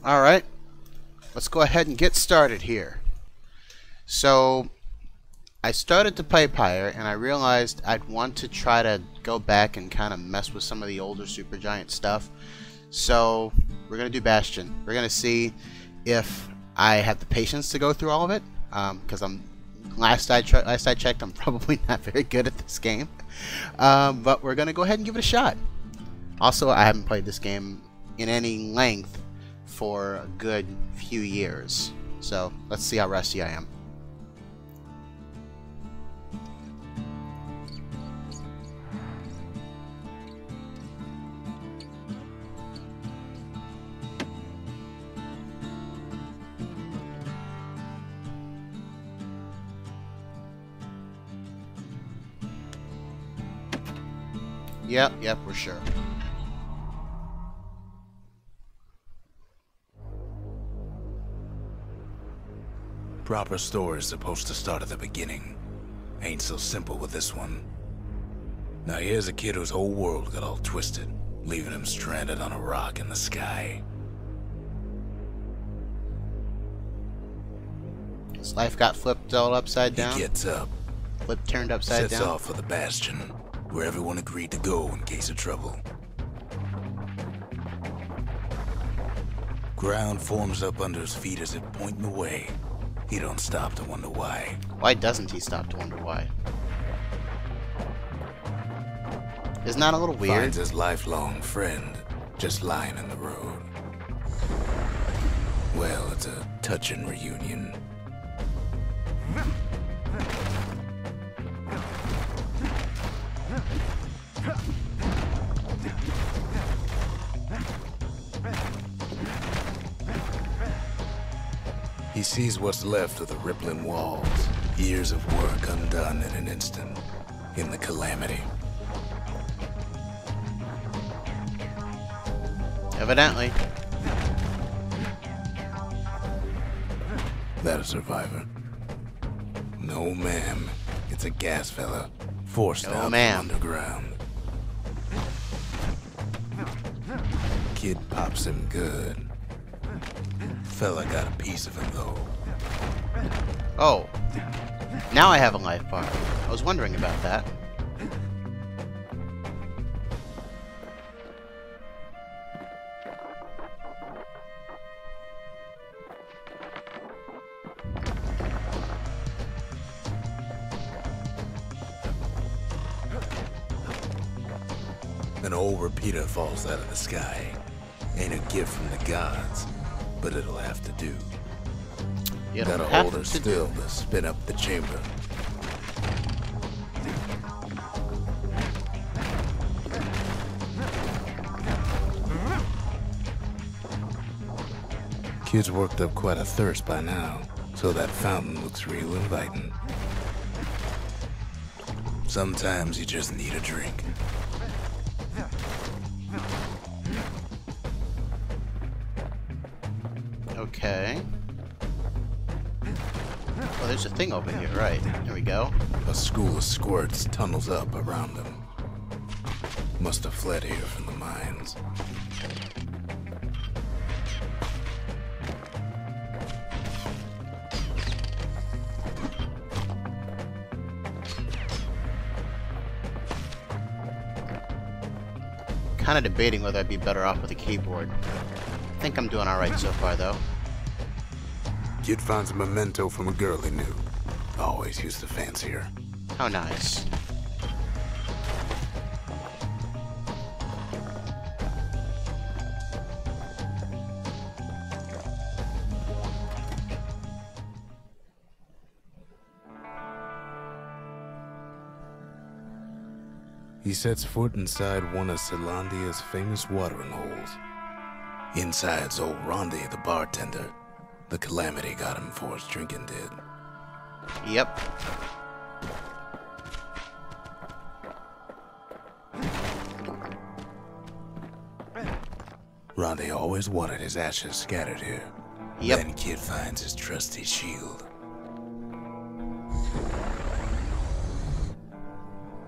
Alright, let's go ahead and get started here. So, I started to play Pyre, and I realized I'd want to try to go back and kind of mess with some of the older Supergiant stuff. So, we're going to do Bastion. We're going to see if I have the patience to go through all of it, because last I checked, I'm probably not very good at this game. But we're going to go ahead and give it a shot. Also, I haven't played this game in any length for a good few years. So, let's see how rusty I am. Yep, we're sure. Proper story is supposed to start at the beginning. Ain't so simple with this one. Now here's a kid whose whole world got all twisted, leaving him stranded on a rock in the sky. His life got flipped all upside down. He gets up, Turned upside down. sets off for the Bastion, where everyone agreed to go in case of trouble. Ground forms up under his feet as if pointing the way. He don't stop to wonder why. Why doesn't he stop to wonder why? Isn't that a little weird? Finds his lifelong friend just lying in the road. Well, it's a touching reunion. He sees what's left of the rippling walls, years of work undone in an instant, in the calamity. Evidently. That a survivor? No, ma'am. It's a gas fella, forced No, out from ma'am. underground. Kid pops him good. Fella got a piece of him, though. Oh. Now I have a life bar. I was wondering about that. An old repeater falls out of the sky. Ain't a gift from the gods, but it'll have to do. Gotta hold her still to spin up the chamber. Kid's worked up quite a thirst by now, so that fountain looks real inviting. Sometimes you just need a drink. Okay. Well, there's a thing over here, right? There we go. A school of squirts tunnels up around him. Must have fled here from the mines. Kind of debating whether I'd be better off with a keyboard. I think I'm doing alright so far, though. Kid finds a memento from a girl he knew. Always used to fancy her. How nice. He sets foot inside one of Celandia's famous watering holes. Inside's old Rondi, the bartender. The calamity got him before his drinking did. Yep. Rondi always wanted his ashes scattered here. Yep. Then Kid finds his trusty shield.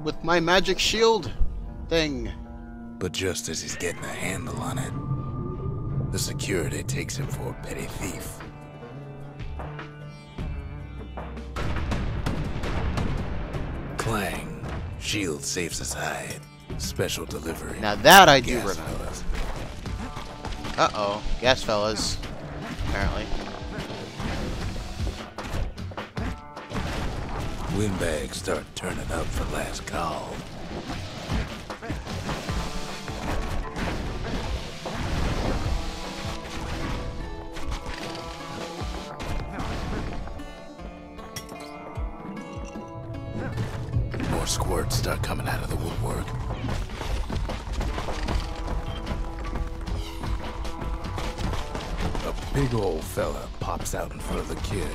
With my magic shield thing. But just as he's getting a handle on it, The security takes him for a petty thief. Clang. Shield safes his hide. Special delivery. Now that I do Gas remember. fellas. Uh-oh. Gas fellas. Apparently. Windbags start turning up for last call. More squirts start coming out of the woodwork. A big old fella pops out in front of the kid.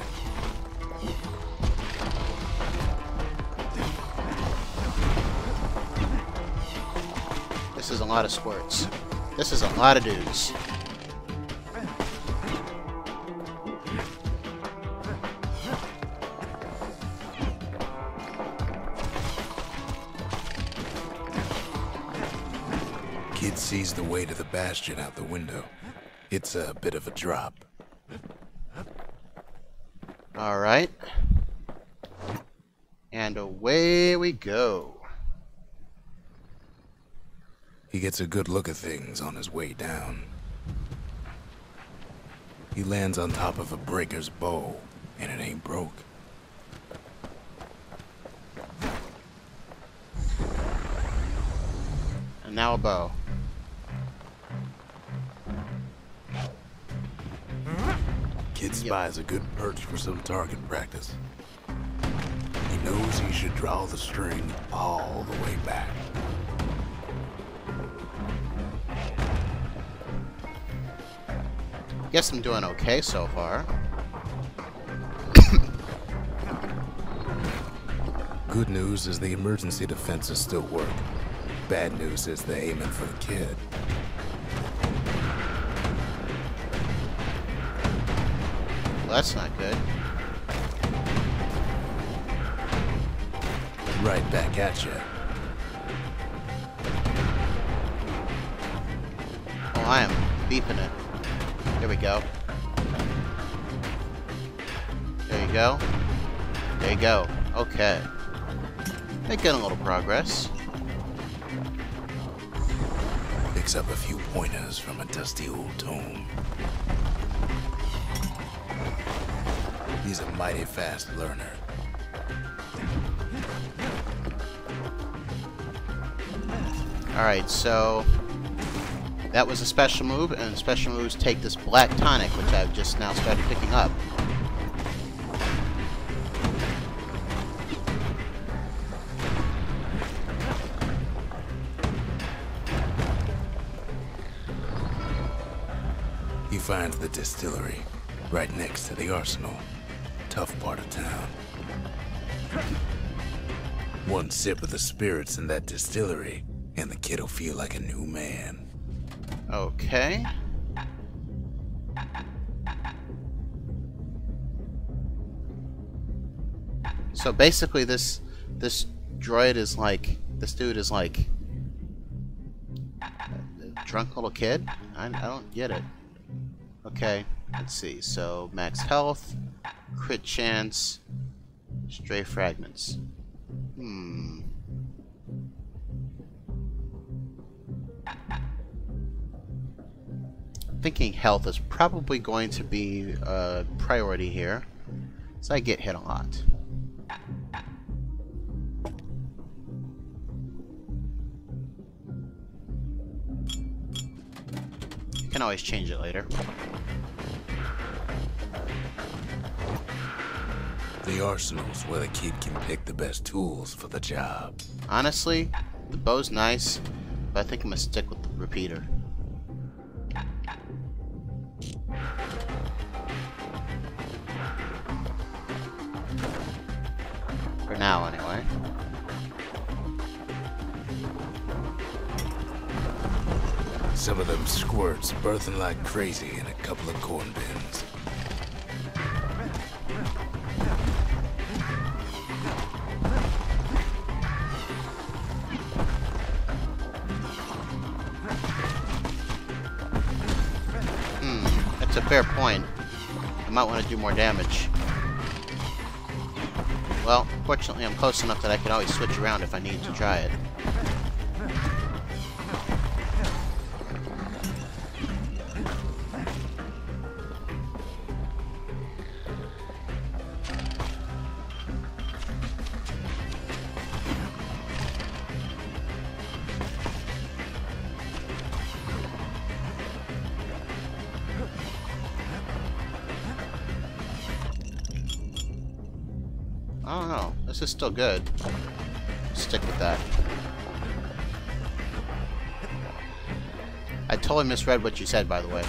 This is a lot of squirts. This is a lot of dudes. Kid sees the way to the Bastion out the window. It's a bit of a drop. Alright. And away we go. He gets a good look at things on his way down. He lands on top of a breaker's bow, and it ain't broke. And now a bow. Kid spies a good perch for some target practice. He knows he should draw the string all the way back. Guess I'm doing okay so far. Good news is the emergency defenses still work. Bad news is they're aiming for the kid. Well, that's not good. Right back at you. Oh, I am beeping it. There we go. There you go. There you go. Okay. Making a little progress. Picks up a few pointers from a dusty old tome. He's a mighty fast learner. Alright, so that was a special move, and special moves take this black tonic, which I've just now started picking up. He finds the distillery right next to the arsenal. Tough part of town. One sip of the spirits in that distillery, and the kid'll feel like a new man. Okay. So basically this droid is like, this dude is like a drunk little kid? I don't get it. Okay, let's see. So max health, crit chance, stray fragments. Thinking health is probably going to be a priority here, so I get hit a lot. You can always change it later. The arsenal's where the kid can pick the best tools for the job. Honestly, the bow's nice, but I think I'm gonna stick with the repeater. For now, anyway. Some of them squirts birthing like crazy in a couple of corn bins. a fair point. I might want to do more damage. Well, fortunately I'm close enough that I can always switch around if I need to try it. I don't know. This is still good. Stick with that. I totally misread what you said, by the way.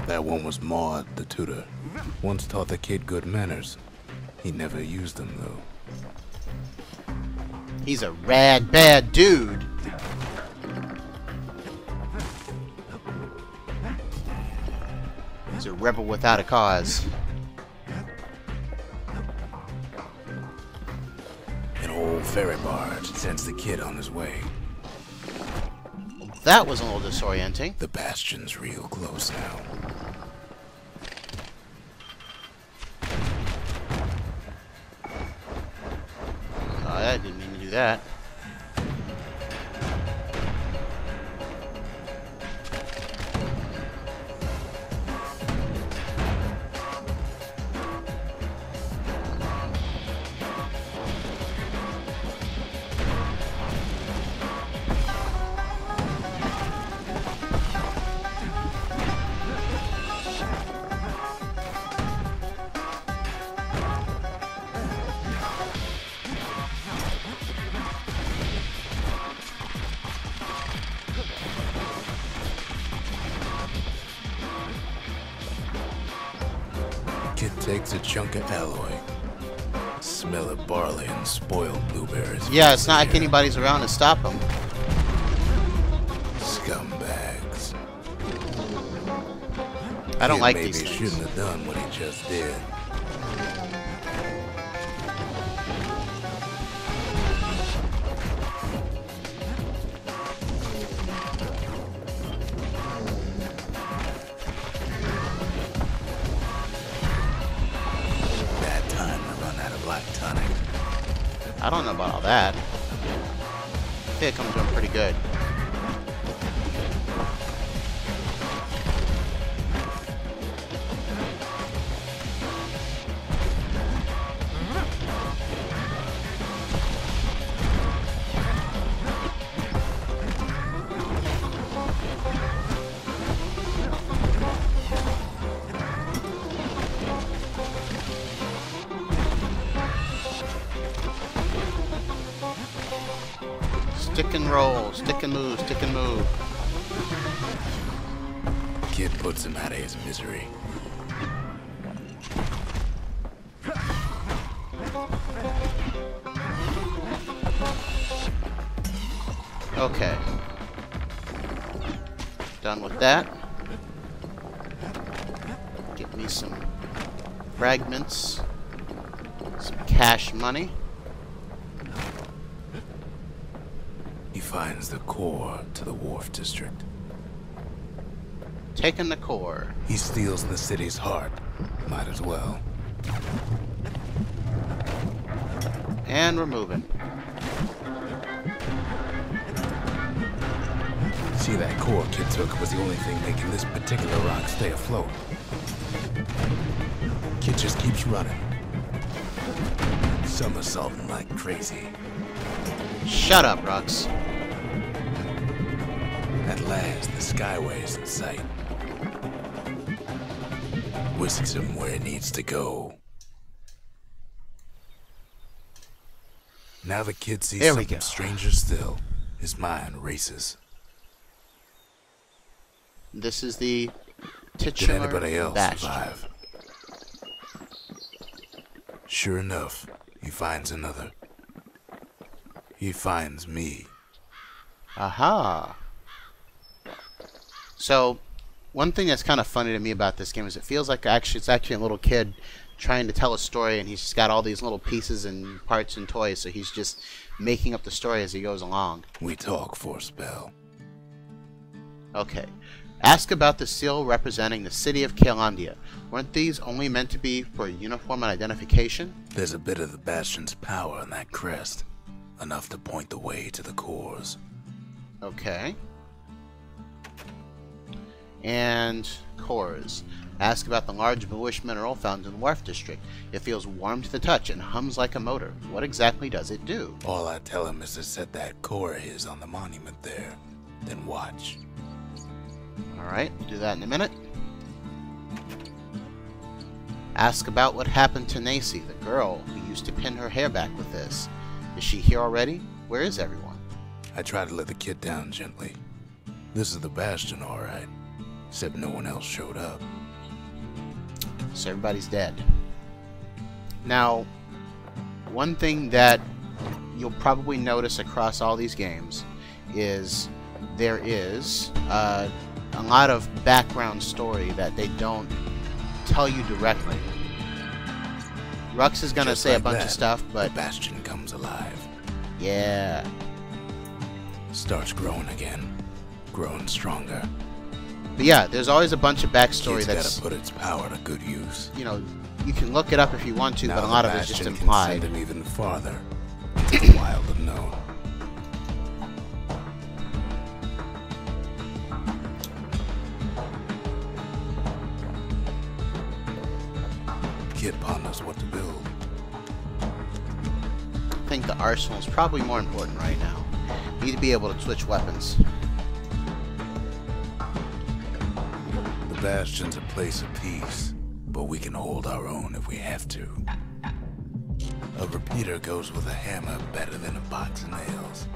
That one was Maud, the tutor. Once taught the kid good manners. He never used them, though. He's a rad bad dude. He's a rebel without a cause. An old ferry barge sends the kid on his way. That was a little disorienting. The Bastion's real close now. I didn't mean to do that. Kid takes a chunk of alloy. Smell of barley and spoiled blueberries. Yeah, it's not like anybody's around to stop him. Scumbags. I don't Kid like maybe these things. shouldn't have done what he just did. Bad time to run out of black tonic. I don't know about all that. I think I'm doing pretty good. Stick and roll, stick and move, stick and move. Kid puts him out of his misery. Okay. Done with that. Get me some fragments, some cash money. He finds the core to the wharf district. Taking the core. He steals the city's heart. Might as well. And we're moving. See, that core Kid took was the only thing making this particular rock stay afloat. Kid just keeps running. Somersaulting like crazy. Shut up, Rux. At last, the skyway's in sight. Whisks him where he needs to go. Now the kid sees There we something go. stranger still. His mind races. This is the Did titular anybody else Bastion. survive? Sure enough, he finds another. He finds me. Aha. So, one thing that's kind of funny to me about this game is it feels like it's actually a little kid trying to tell a story, and he's just got all these little pieces and parts and toys, so he's just making up the story as he goes along. We talk for a spell. Okay. Ask about the seal representing the city of Caelondia. Weren't these only meant to be for uniform and identification? There's a bit of the Bastion's power in that crest. Enough to point the way to the cores. Okay. And cores. Ask about the large bluish mineral found in the Wharf District. It feels warm to the touch and hums like a motor. What exactly does it do? All I tell him is to set that core of his on the monument there. Then watch. Alright, we'll do that in a minute. Ask about what happened to Nacy, the girl who used to pin her hair back with this. Is she here already? Where is everyone? I tried to let the kid down gently. This is the Bastion, alright. Except no one else showed up. So everybody's dead. Now, one thing that you'll probably notice across all these games is there is a lot of background story that they don't tell you directly. Rux is going to say a bunch of stuff, but the Bastion comes alive. Yeah. Starts growing again. Growing stronger. But yeah, there's always a bunch of backstory Kid's that's... gotta put its power to good use. You know, you can look it up if you want to, Now but a lot of it's just Bastion implied. can send him even farther. It's wild to know. Kid ponders what to build. I think the arsenal is probably more important right now. You need to be able to switch weapons. The Bastion's a place of peace, but we can hold our own if we have to. A repeater goes with a hammer better than a box of nails.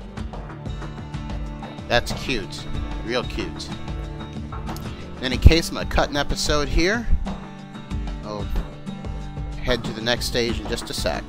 That's cute. Real cute. In any case, I'm going to cut an episode here. I'll head to the next stage in just a sec.